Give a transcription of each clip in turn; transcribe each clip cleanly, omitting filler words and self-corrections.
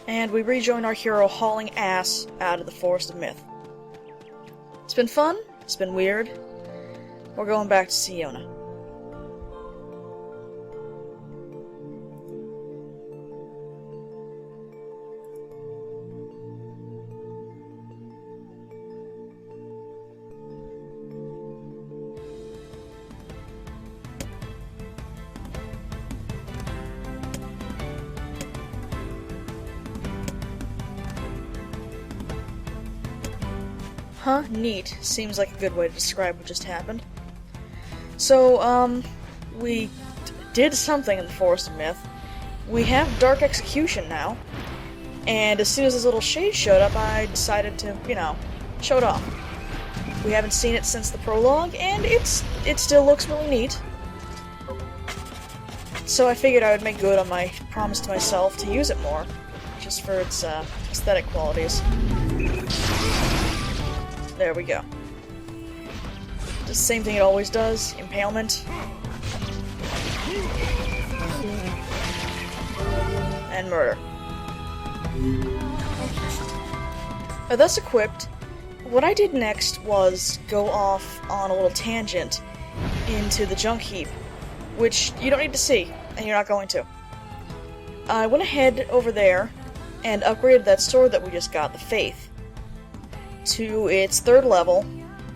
and we rejoin our hero hauling ass out of the Forest of Myth. It's been fun, it's been weird. We're going back to Siona. Huh? Neat. Seems like a good way to describe what just happened. So, we did something in the Forest of Myth. We have Dark Execution now. And as soon as this little shade showed up, I decided to, show it off. We haven't seen it since the prologue, and it still looks really neat. So I figured I would make good on my promise to myself to use it more, just for its aesthetic qualities. There we go. Does the same thing it always does. Impalement. And murder. Thus equipped, what I did next was go off on a little tangent into the junk heap, which you don't need to see, and you're not going to. I went ahead over there and upgraded that sword that we just got, the Faith, to its 3rd level,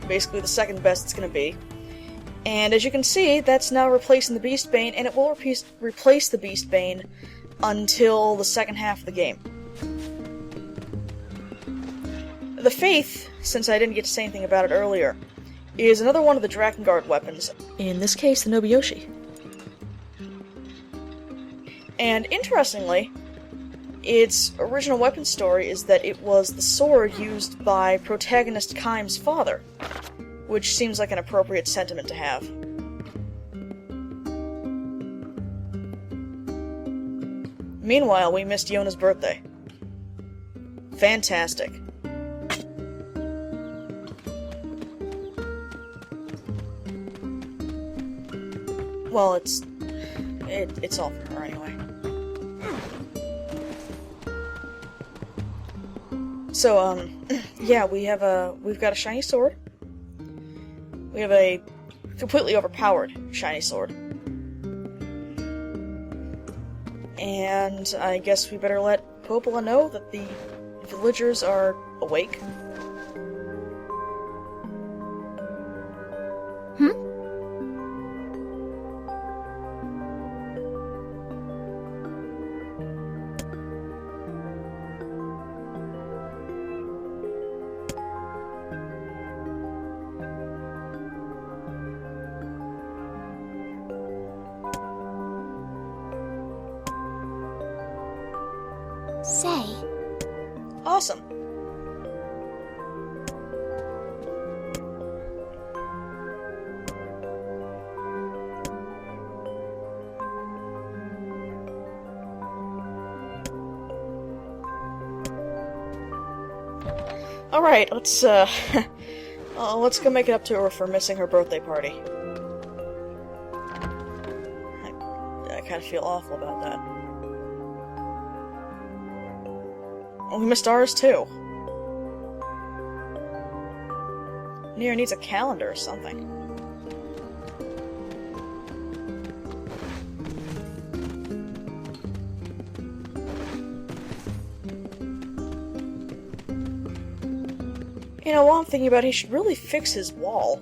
basically the 2nd best it's going to be. And as you can see, that's now replacing the Beastbane, and it will replace the Beastbane until the second half of the game. The Faith, since I didn't get to say anything about it earlier, is another one of the Drakengard weapons, in this case the Nobuyoshi. And interestingly, its original weapon story is that it was the sword used by protagonist Kaim's father, which seems like an appropriate sentiment to have. Meanwhile, we missed Yona's birthday. Fantastic. Well, it's all for her anyway. So, yeah, we've got a shiny sword. We have a completely overpowered shiny sword. And I guess we better let Popola know that the villagers are awake. Say. Awesome. Alright, let's go make it up to her for missing her birthday party. I kind of feel awful about that. Oh, we missed ours, too. Nier needs a calendar or something. You know, while I'm thinking about it, he should really fix his wall.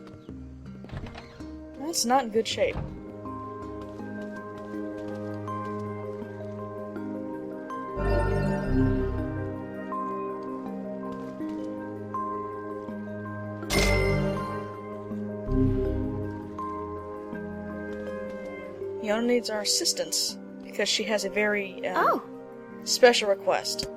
That's not in good shape. Yona needs our assistance, because she has a very, special request.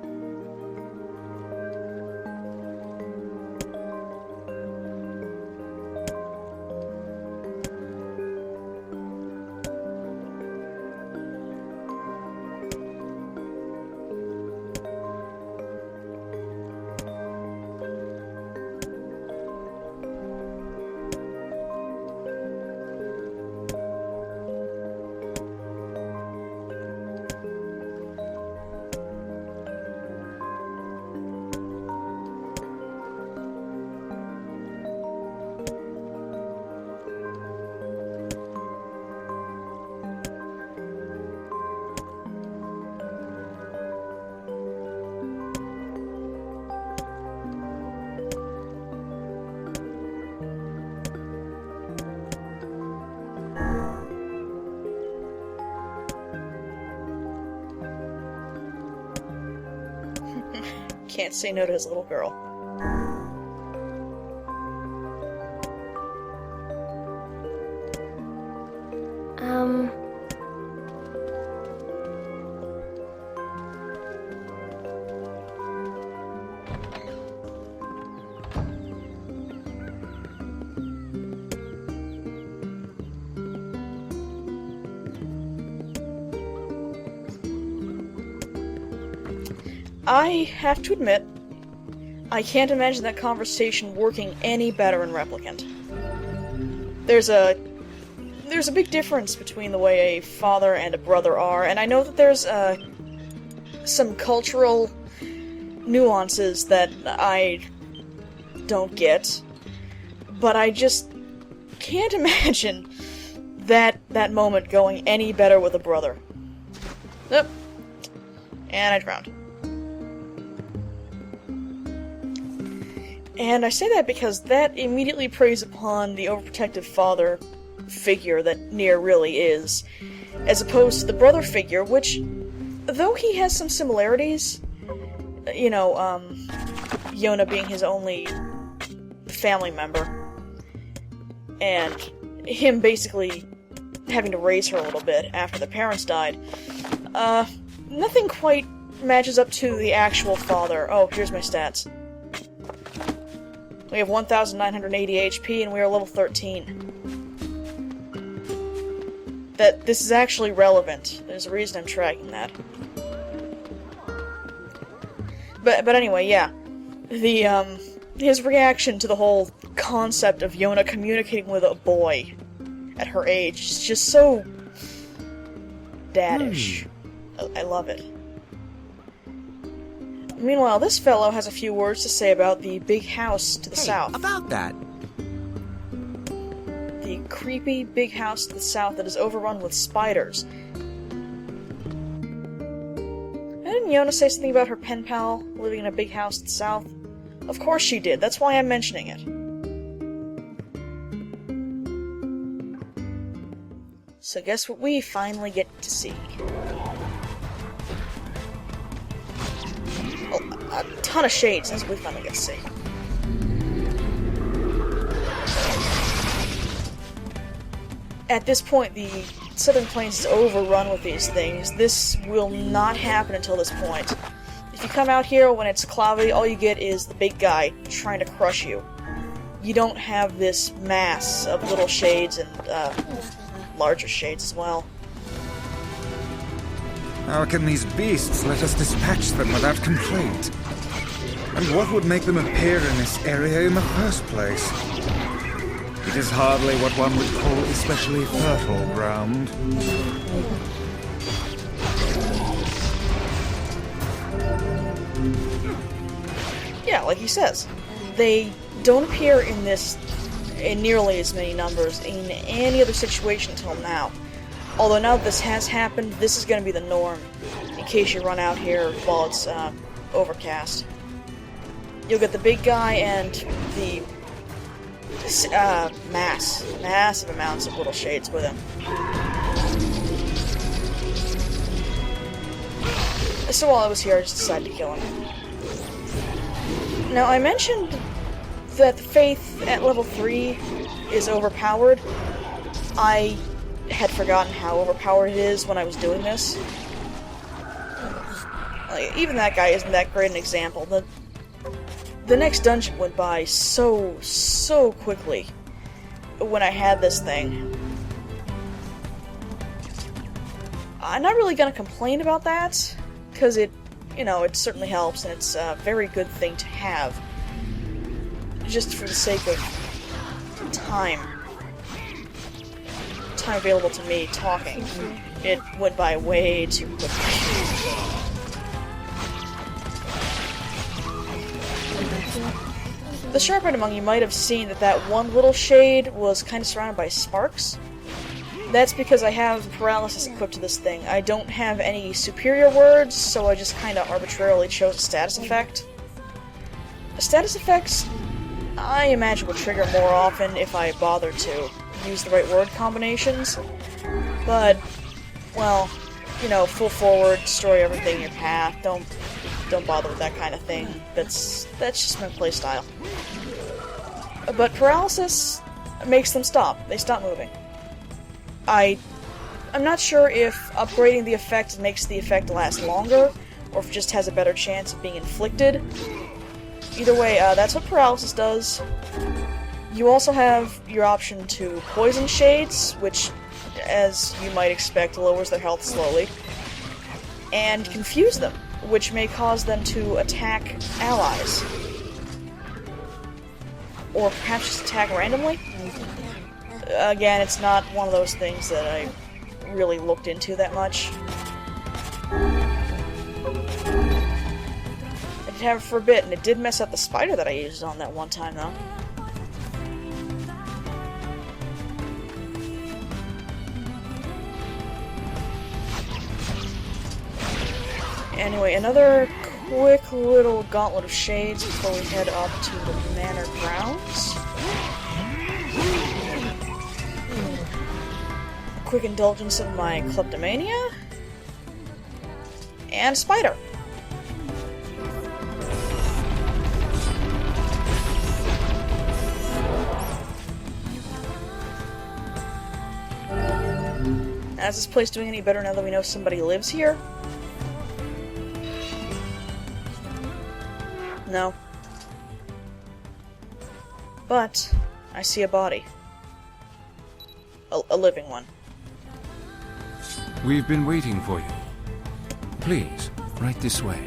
can't say no to his little girl. I have to admit, I can't imagine that conversation working any better in Replicant. There's a big difference between the way a father and a brother are, and I know that there's some cultural nuances that I don't get, but I just can't imagine that moment going any better with a brother. Nope. And I drowned. And I say that because that immediately preys upon the overprotective father figure that Nier really is, as opposed to the brother figure, which, though he has some similarities, you know, Yona being his only family member, and him basically having to raise her a little bit after the parents died, nothing quite matches up to the actual father. Oh, here's my stats. We have 1,980 HP, and we are level 13. This is actually relevant. There's a reason I'm tracking that. But anyway, yeah. His reaction to the whole concept of Yona communicating with a boy at her age is just so daddish. I love it. Meanwhile, this fellow has a few words to say about the big house to the south. About that. The creepy big house to the south that is overrun with spiders. Didn't Yona say something about her pen pal living in a big house to the south? Of course she did, that's why I'm mentioning it. So guess what we finally get to see? A ton of shades, as we finally get to see. At this point, the Southern Plains is overrun with these things. This will not happen until this point. If you come out here when it's cloudy, all you get is the big guy trying to crush you. You don't have this mass of little shades and larger shades as well. How can these beasts let us dispatch them without complaint? And what would make them appear in this area in the first place? It is hardly what one would call especially fertile ground. Yeah, like he says, they don't appear in nearly as many numbers in any other situation until now. Although now that this has happened, this is going to be the norm, in case you run out here while it's overcast. You'll get the big guy and the massive amounts of little shades with him. So while I was here, I just decided to kill him. Now, I mentioned that the Faith at level 3 is overpowered. I had forgotten how overpowered it is when I was doing this. Like, even that guy isn't that great an example. The next dungeon went by so quickly when I had this thing. I'm not really gonna complain about that, because it certainly helps, and it's a very good thing to have. Just for the sake of time available to me talking. It went by way too quickly. The sharp-eyed among you might have seen that one little shade was kind of surrounded by sparks. That's because I have paralysis equipped to this thing. I don't have any superior words, so I just kind of arbitrarily chose a status effect. Status effects, I imagine, would trigger more often if I bothered to use the right word combinations. But, well, you know, full forward, destroy everything in your path. Don't bother with that kind of thing. That's just my playstyle. But paralysis makes them stop. They stop moving. I'm not sure if upgrading the effect makes the effect last longer, or if it just has a better chance of being inflicted. Either way, that's what paralysis does. You also have your option to poison shades, which, as you might expect, lowers their health slowly, and confuse them, which may cause them to attack allies. Or perhaps just attack randomly? Again, it's not one of those things that I really looked into that much. I did have it for a bit, and it did mess up the spider that I used on that one time, though. Anyway, another quick little gauntlet of shades before we head up to the Manor grounds. A quick indulgence of my kleptomania. And spider. Is this place doing any better now that we know somebody lives here? No. But I see a body. A living one. We've been waiting for you. Please, right this way.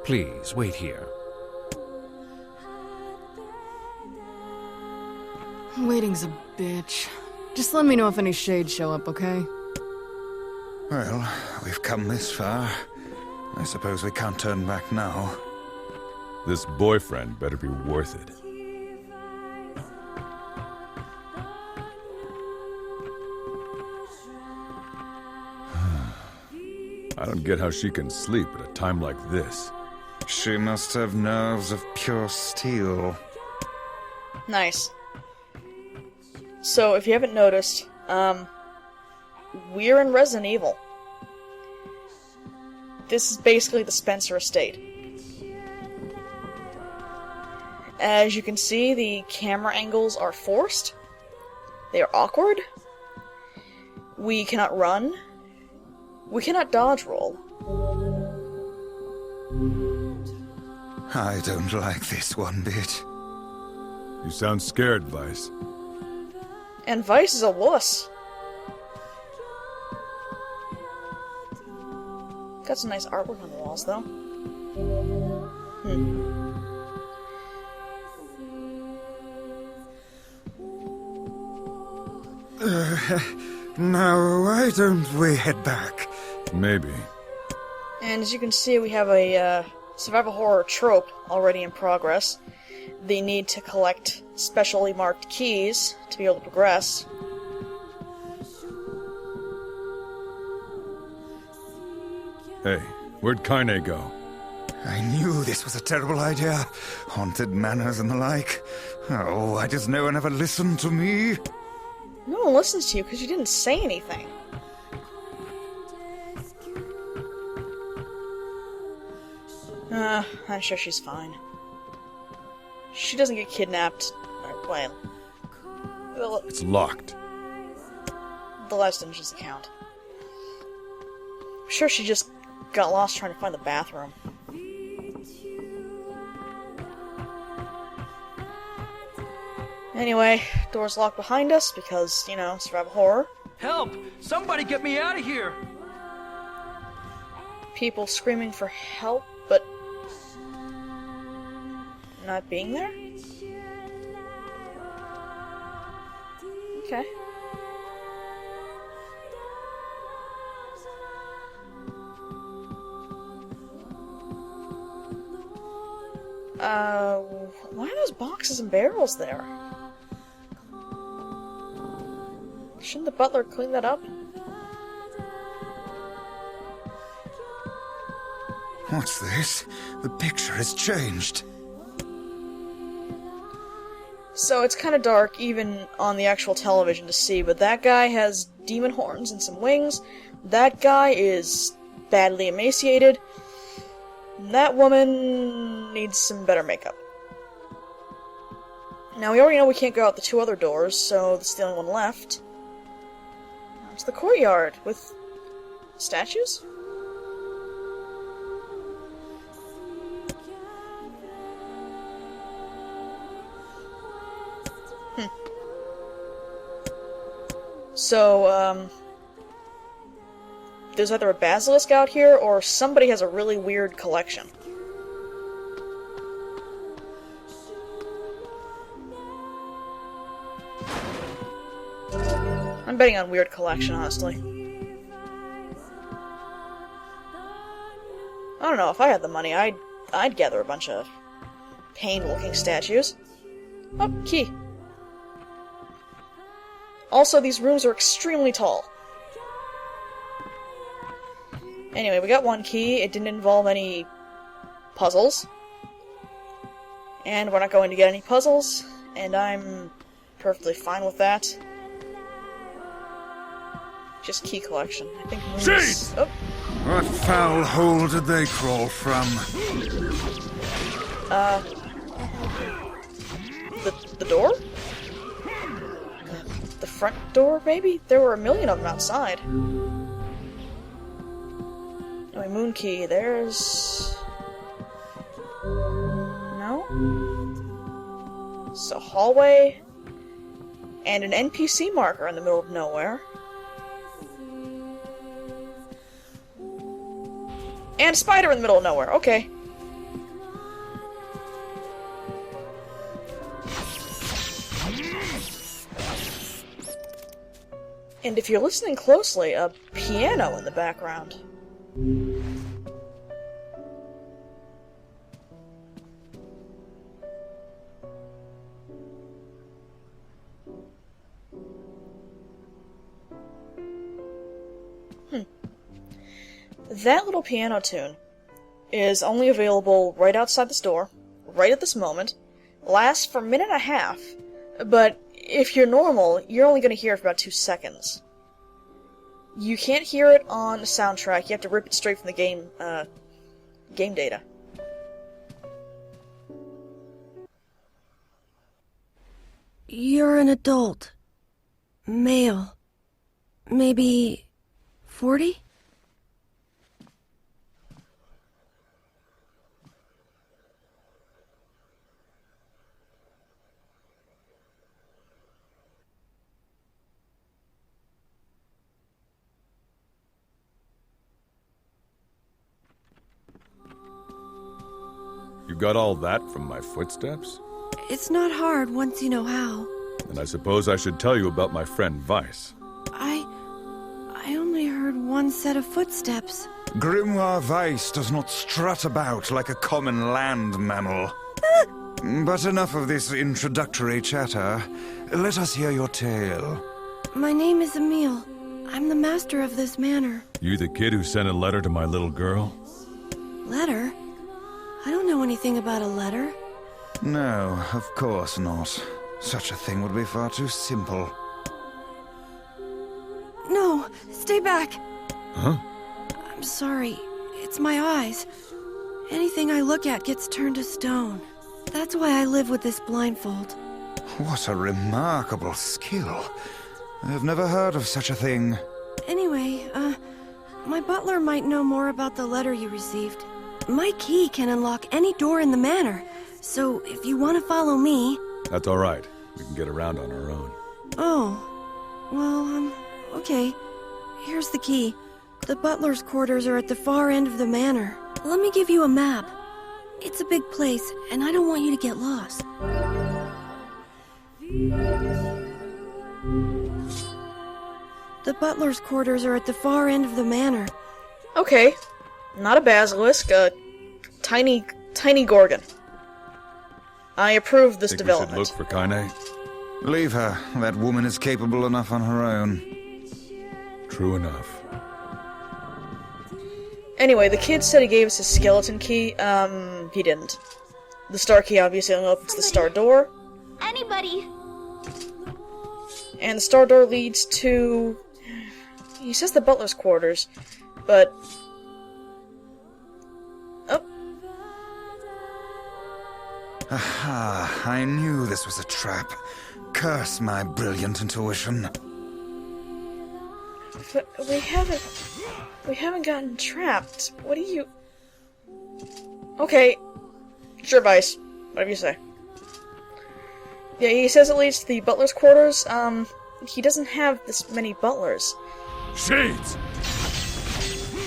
Please, wait here. Waiting's a bitch. Just let me know if any shades show up, okay? Well, we've come this far. I suppose we can't turn back now. This boyfriend better be worth it. I don't get how she can sleep at a time like this. She must have nerves of pure steel. Nice. So, if you haven't noticed, we're in Resident Evil. This is basically the Spencer estate. As you can see, the camera angles are forced. They are awkward. We cannot run. We cannot dodge roll. I don't like this one bit. You sound scared, Vice. And Vice is a wuss. Got some nice artwork on the walls, though. Now, why don't we head back? Maybe. And as you can see, we have a survival horror trope already in progress. The need to collect specially marked keys to be able to progress. Hey, where'd Kaine go? I knew this was a terrible idea. Haunted manors and the like. Oh, why does no one ever listen to me? No one listens to you because you didn't say anything. I'm sure she's fine. She doesn't get kidnapped. Well, It's locked. the last dungeon's account. I'm sure she just got lost trying to find the bathroom. Anyway, door's locked behind us because, you know, survival horror. Help! Somebody get me out of here! People screaming for help, but not being there? Okay. Why are those boxes and barrels there? Shouldn't the butler clean that up? What's this? The picture has changed. So it's kind of dark, even on the actual television to see, but that guy has demon horns and some wings. That guy is badly emaciated. That woman needs some better makeup. Now, we already know we can't go out the two other doors, so that's the only one left. Now it's the courtyard with statues? So, there's either a basilisk out here, or somebody has a really weird collection. I'm betting on weird collection, honestly. I don't know, if I had the money, I'd gather a bunch of pained-looking statues. Oh, key. Also, these rooms are extremely tall. Anyway, we got one key. It didn't involve any puzzles. And we're not going to get any puzzles, and I'm perfectly fine with that. Just key collection. I think moons... Oh. What foul hole did they crawl from? The door? The front door, maybe? There were a million of them outside. Anyway, moon key, there's... No? It's a hallway, and an NPC marker in the middle of nowhere. And a spider in the middle of nowhere, okay. And if you're listening closely, a piano in the background. That little piano tune is only available right outside this door, right at this moment, lasts for a minute and a half, but if you're normal, you're only going to hear it for about 2 seconds. You can't hear it on the soundtrack, you have to rip it straight from the game data. You're an adult. Male. Maybe 40? You got all that from my footsteps? It's not hard once you know how. And I suppose I should tell you about my friend Vice. I only heard one set of footsteps. Grimoire Weiss does not strut about like a common land mammal. But enough of this introductory chatter. Let us hear your tale. My name is Emile. I'm the master of this manor. You the kid who sent a letter to my little girl? Letter? I don't know anything about a letter. No, of course not. Such a thing would be far too simple. No, stay back. Huh? I'm sorry. It's my eyes. Anything I look at gets turned to stone. That's why I live with this blindfold. What a remarkable skill. I've never heard of such a thing. Anyway, my butler might know more about the letter you received. My key can unlock any door in the manor, so if you want to follow me... That's all right. We can get around on our own. Oh, well, okay. Here's the key. The butler's quarters are at the far end of the manor. Let me give you a map. It's a big place, and I don't want you to get lost. The butler's quarters are at the far end of the manor. Okay. Not a basilisk, a tiny gorgon. I approve this Think development. we should look for Kaine? Leave her. That woman is capable enough on her own. True enough. Anyway, the kid said he gave us his skeleton key. He didn't. The star key obviously only opens the star door. Anybody? And the star door leads to... He says the butler's quarters, but... Oh. Aha, I knew this was a trap. Curse my brilliant intuition. But we haven't gotten trapped. What do you... Okay. Sure, Vice. Whatever you say. Yeah, he says it leads to the butler's quarters. He doesn't have this many butlers. Shades!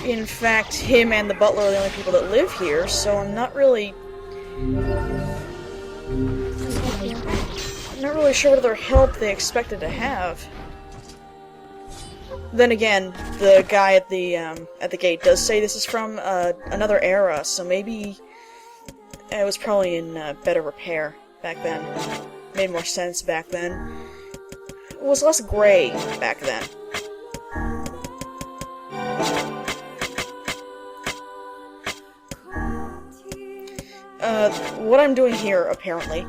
In fact, him and the butler are the only people that live here, so I'm not really sure what other help they expected to have. Then again, the guy at the gate does say this is from another era, so maybe it was probably in better repair back then. Made more sense back then. It was less gray back then. What I'm doing here, apparently,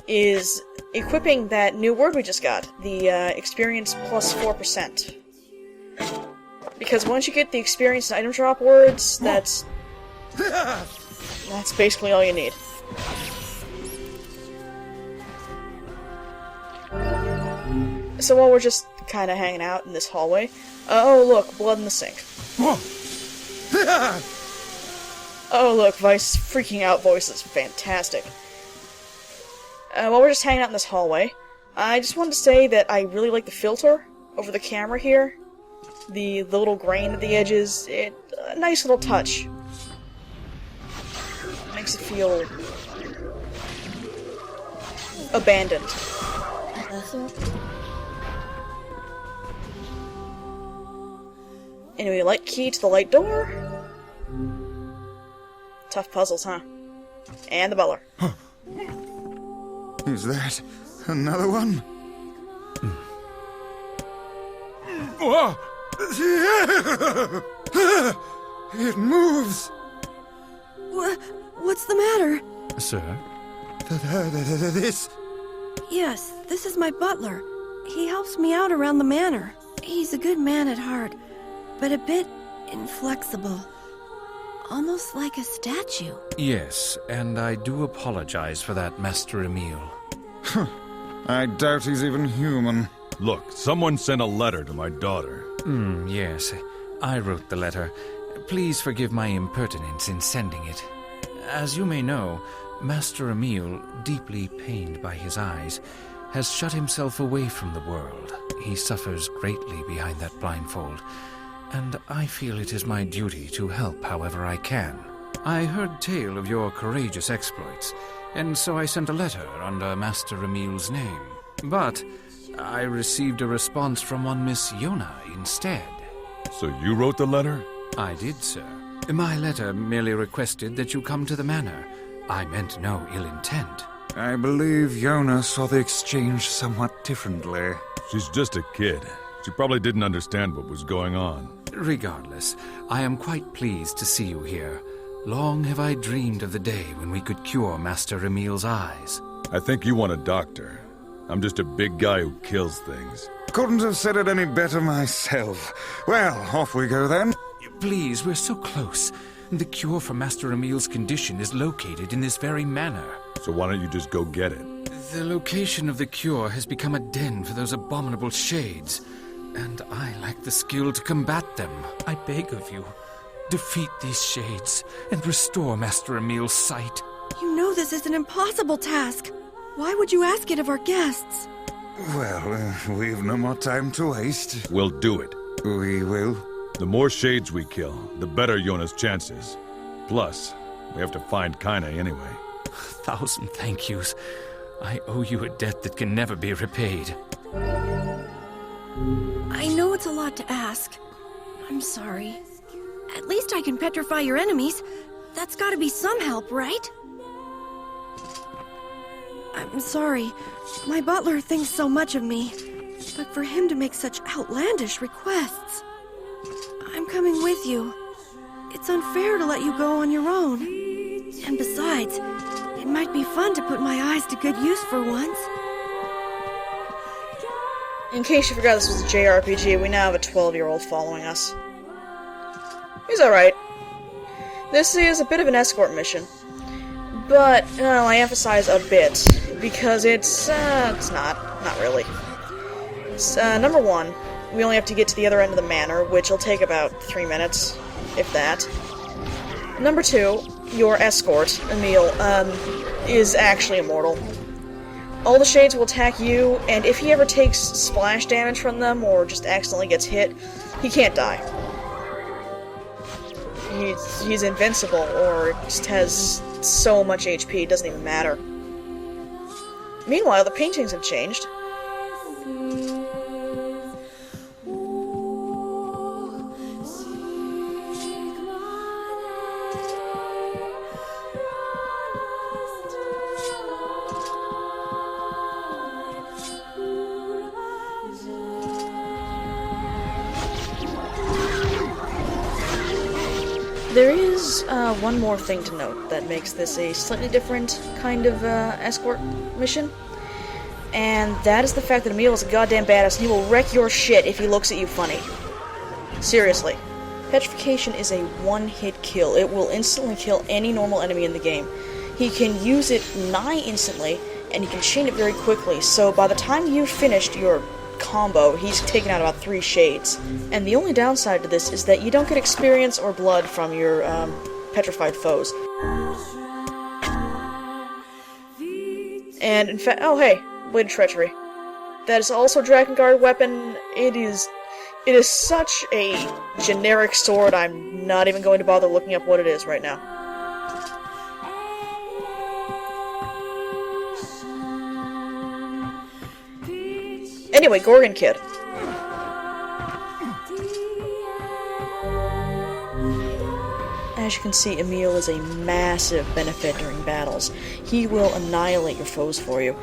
is equipping that new word we just got, the experience plus 4%. Because once you get the experience and item drop words, that's basically all you need. So while we're just kind of hanging out in this hallway, oh look, blood in the sink. Oh look, Vice freaking out voice is fantastic. While we're just hanging out in this hallway, I just wanted to say that I really like the filter over the camera here. The little grain at the edges, a nice little touch. Makes it feel abandoned. Anyway, light key to the light door. Tough puzzles, huh? And the butler. Is that another one? It moves! What's the matter? Sir? This... Yes, this is my butler. He helps me out around the manor. He's a good man at heart, but a bit inflexible. Almost like a statue. Yes, and I do apologize for that, Master Emil. I doubt he's even human. Look, someone sent a letter to my daughter. Yes, I wrote the letter. Please forgive my impertinence in sending it. As you may know, Master Emil, deeply pained by his eyes, has shut himself away from the world. He suffers greatly behind that blindfold, and I feel it is my duty to help however I can. I heard tale of your courageous exploits, and so I sent a letter under Master Emil's name. But I received a response from one Miss Yona instead. So you wrote the letter? I did, sir. My letter merely requested that you come to the manor. I meant no ill intent. I believe Yona saw the exchange somewhat differently. She's just a kid. She probably didn't understand what was going on. Regardless, I am quite pleased to see you here. Long have I dreamed of the day when we could cure Master Emil's eyes. I think you want a doctor. I'm just a big guy who kills things. Couldn't have said it any better myself. Well, off we go then. Please, we're so close. The cure for Master Emil's condition is located in this very manor. So why don't you just go get it? The location of the cure has become a den for those abominable shades, and I lack the skill to combat them. I beg of you, defeat these shades and restore Master Emil's sight. You know this is an impossible task. Why would you ask it of our guests? Well, we've no more time to waste. We'll do it. We will. The more shades we kill, the better Yona's chances. Plus, we have to find Kaine anyway. 1,000 thank yous. I owe you a debt that can never be repaid. I know it's a lot to ask. I'm sorry. At least I can petrify your enemies. That's gotta be some help, right? I'm sorry. My butler thinks so much of me. But for him to make such outlandish requests... I'm coming with you. It's unfair to let you go on your own. And besides, it might be fun to put my eyes to good use for once. In case you forgot this was a JRPG, we now have a 12-year-old following us. He's alright. This is a bit of an escort mission. But, I emphasize a bit, because it's not really. Number one, we only have to get to the other end of the manor, which will take about 3 minutes, if that. Number two, your escort, Emil, is actually immortal. All the shades will attack you, and if he ever takes splash damage from them, or just accidentally gets hit, he can't die. He's invincible, or just has so much HP, it doesn't even matter. Meanwhile, the paintings have changed. There is one more thing to note that makes this a slightly different kind of escort mission, and that is the fact that Emil is a goddamn badass and he will wreck your shit if he looks at you funny. Seriously. Petrification is a one-hit kill. It will instantly kill any normal enemy in the game. He can use it nigh instantly, and he can chain it very quickly, so by the time you've finished your combo, he's taken out about 3 shades. And the only downside to this is that you don't get experience or blood from your petrified foes. And in fact, oh hey, Blade of Treachery. That is also a Drakengard weapon. It is such a generic sword, I'm not even going to bother looking up what it is right now. Anyway, Gorgon Kid. As you can see, Emil is a massive benefit during battles. He will annihilate your foes for you.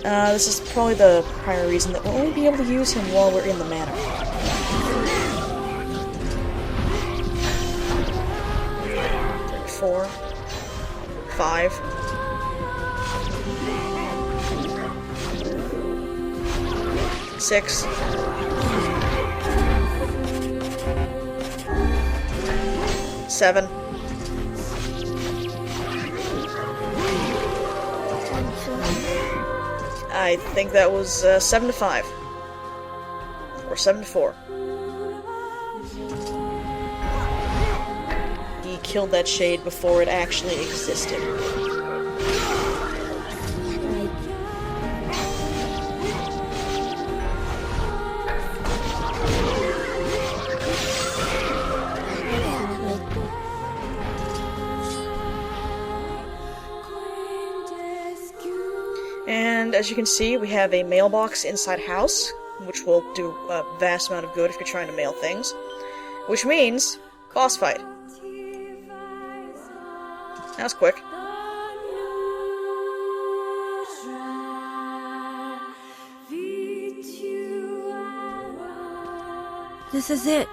This is probably the primary reason that we'll only be able to use him while we're in the manor. Four, 5. Six. 7. I think that was 7 to 5. Or 7 to 4. He killed that shade before it actually existed. And as you can see, we have a mailbox inside house, which will do a vast amount of good if you're trying to mail things. Which means, boss fight. That was quick. This is it.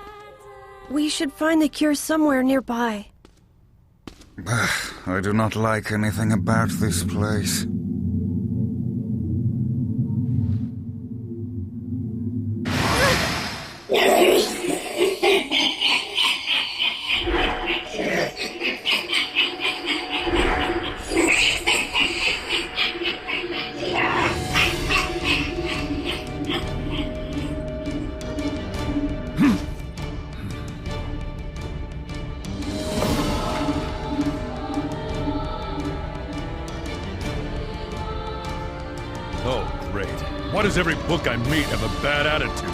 We should find the cure somewhere nearby. I do not like anything about this place. Oh, great. Why does every book I meet have a bad attitude?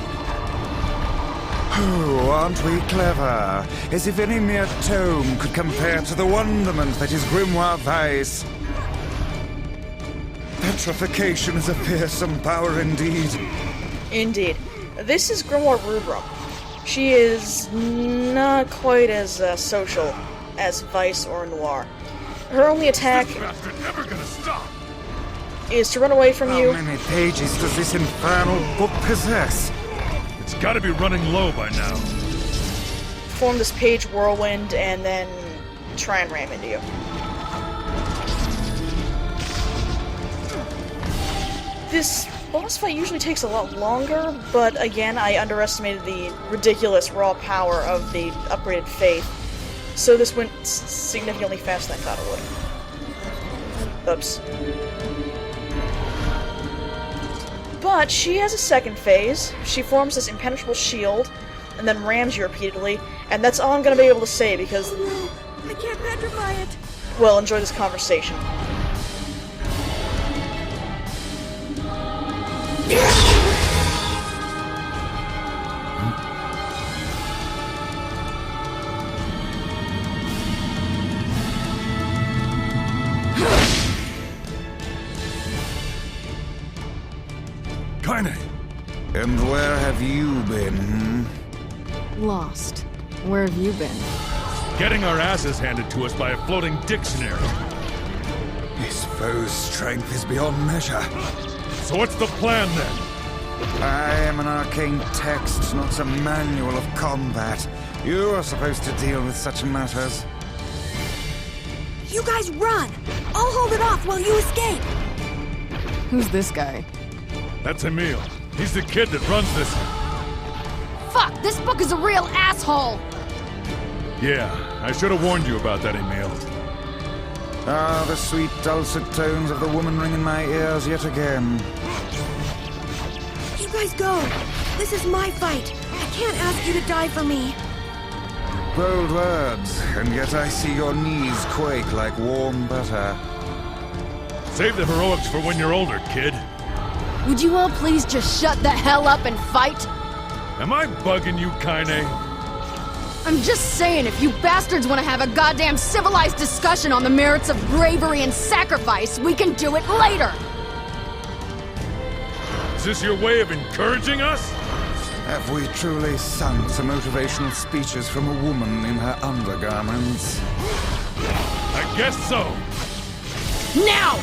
Oh, aren't we clever? As if any mere tome could compare to the wonderment that is Grimoire Weiss. Petrification is a fearsome power indeed. Indeed. This is Grimoire Rubrum. She is not quite as social as Weiss or Noir. Her only attack This bastard never gonna stop! is to run away from you. How many pages does this infernal book possess? It's gotta be running low by now. Form this page whirlwind, and then try and ram into you. This boss fight usually takes a lot longer, but again, I underestimated the ridiculous raw power of the upgraded Faith, so this went significantly faster than I thought it would. Oops. But she has a second phase. She forms this impenetrable shield, and then rams you repeatedly, and that's all I'm gonna be able to say because, No, I can't petrify it. well, enjoy this conversation. Kaine! And where have you been? Lost. Where have you been? Getting our asses handed to us by a floating dictionary. This foe's strength is beyond measure. So what's the plan then? I am an arcane text, not a manual of combat. You are supposed to deal with such matters. You guys run! I'll hold it off while you escape! Who's this guy? That's Emil. He's the kid that runs this. Fuck! This book is a real asshole! Yeah, I should have warned you about that, Emil. Ah, the sweet dulcet tones of the woman ring in my ears yet again. You guys go! This is my fight! I can't ask you to die for me! Bold words, and yet I see your knees quake like warm butter. Save the heroics for when you're older, kid. Would you all please just shut the hell up and fight? Am I bugging you, Kaine? I'm just saying, if you bastards want to have a goddamn civilized discussion on the merits of bravery and sacrifice, we can do it later! Is this your way of encouraging us? Have we truly sung to motivational speeches from a woman in her undergarments? I guess so. Now!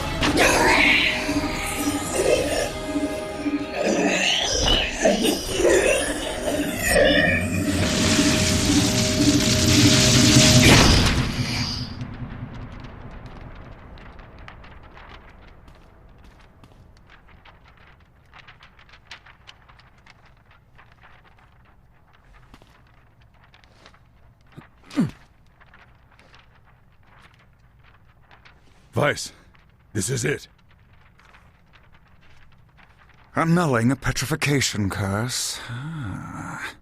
Weiss, this is it. Annulling a petrification curse. Ah.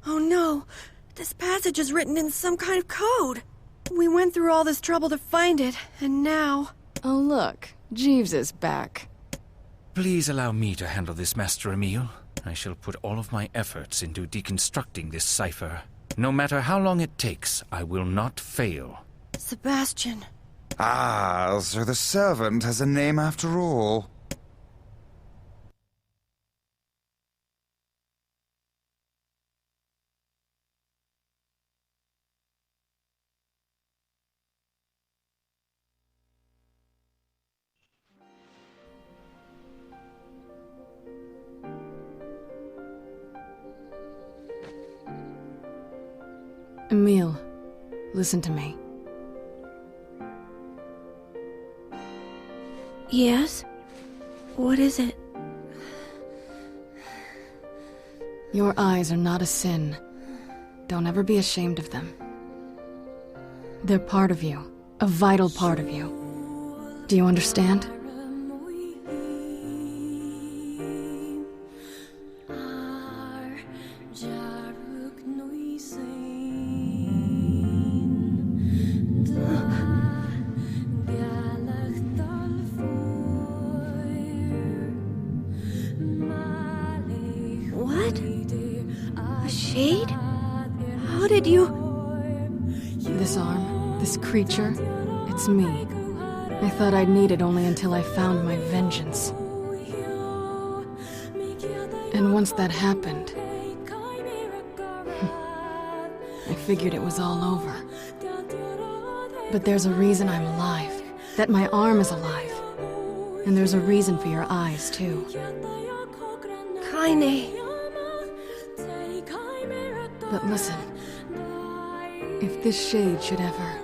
Oh no! This passage is written in some kind of code! We went through all this trouble to find it, and now... Oh look, Jeeves is back. Please allow me to handle this, Master Emil. I shall put all of my efforts into deconstructing this cipher. No matter how long it takes, I will not fail. Sebastian... Ah, so the servant has a name after all. Emil, listen to me. Yes? What is it? Your eyes are not a sin. Don't ever be ashamed of them. They're part of you, a vital part of you. Do you understand? What? A shade? How did you... This arm, this creature, it's me. I thought I'd need it only until I found my vengeance. And once that happened, I figured it was all over. But there's a reason I'm alive, that my arm is alive. And there's a reason for your eyes, too. Kaine. But listen, if this shade should ever...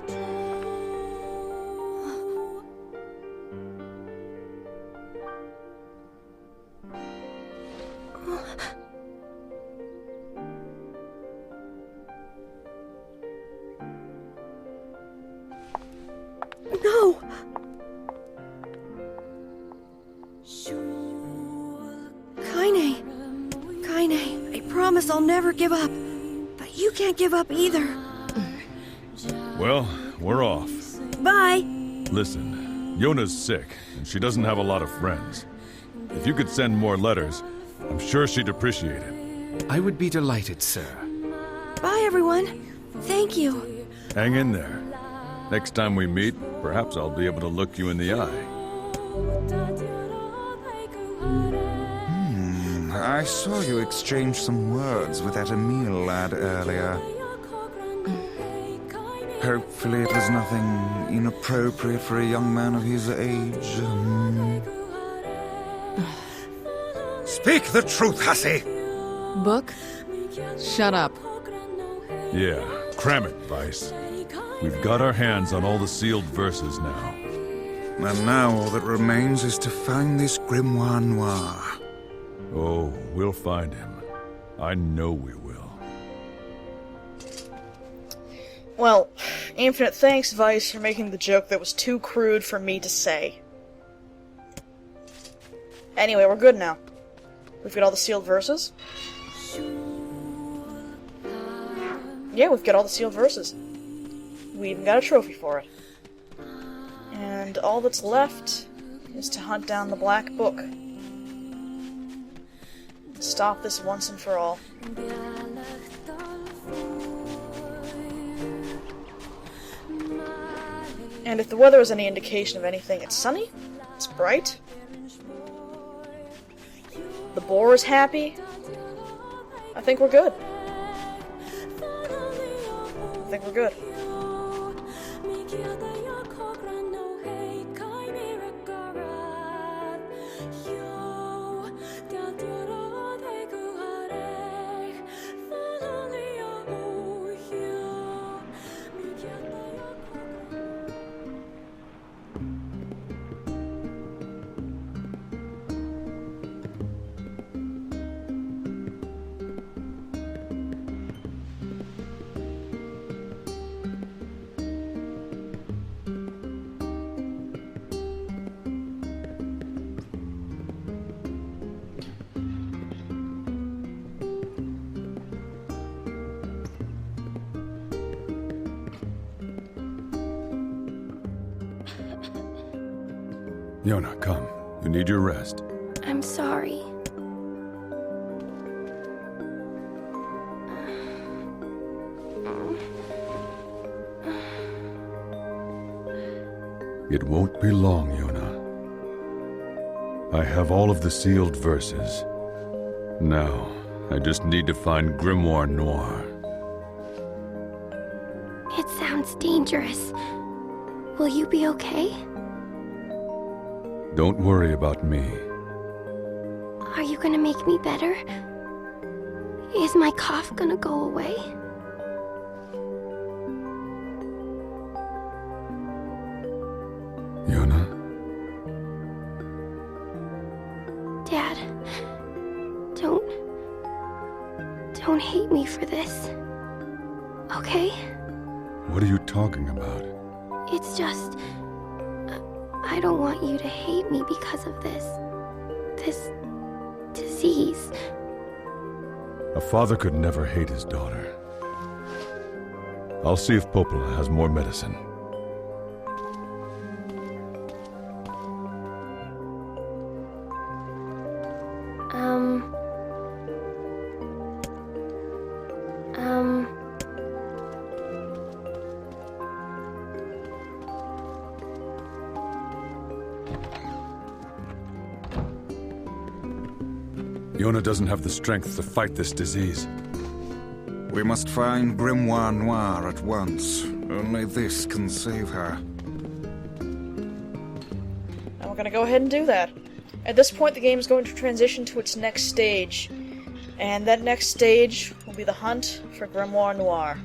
No! Kaine, I promise I'll never give up. But you can't give up either. Well, we're off. Bye! Listen, Yona's sick, and she doesn't have a lot of friends. If you could send more letters, I'm sure she'd appreciate it. I would be delighted, sir. Bye, everyone. Thank you. Hang in there. Next time we meet, perhaps I'll be able to look you in the eye. I saw you exchange some words with that Emil lad earlier. Hopefully it was nothing inappropriate for a young man of his age. Speak the truth, hussy! Book? Shut up. Yeah, cram it, Vice. We've got our hands on all the sealed verses now. And now all that remains is to find this Grimoire Noir. Oh, we'll find him. I know we will. Well, infinite thanks, Vice, for making the joke that was too crude for me to say. Anyway, we're good now. We've got all the sealed verses. Yeah, we've got all the sealed verses. We even got a trophy for it. And all that's left is to hunt down the Black Book. Stop this once and for all. And if the weather is any indication of anything, it's sunny, it's bright. The boar is happy. I think we're good. I think we're good. Yona, come. You need your rest. I'm sorry. It won't be long, Yona. I have all of the sealed verses. Now, I just need to find Grimoire Noir. It sounds dangerous. Will you be okay? Don't worry about me. Are you gonna make me better? Is my cough gonna go away? Yona? Dad, don't hate me for this. Okay? What are you talking about? It's just... I don't want you to hate me because of this disease. A father could never hate his daughter. I'll see if Popola has more medicine. Yona doesn't have the strength to fight this disease. We must find Grimoire Noir at once. Only this can save her. And we're gonna go ahead and do that. At this point, the game is going to transition to its next stage. And that next stage will be the hunt for Grimoire Noir.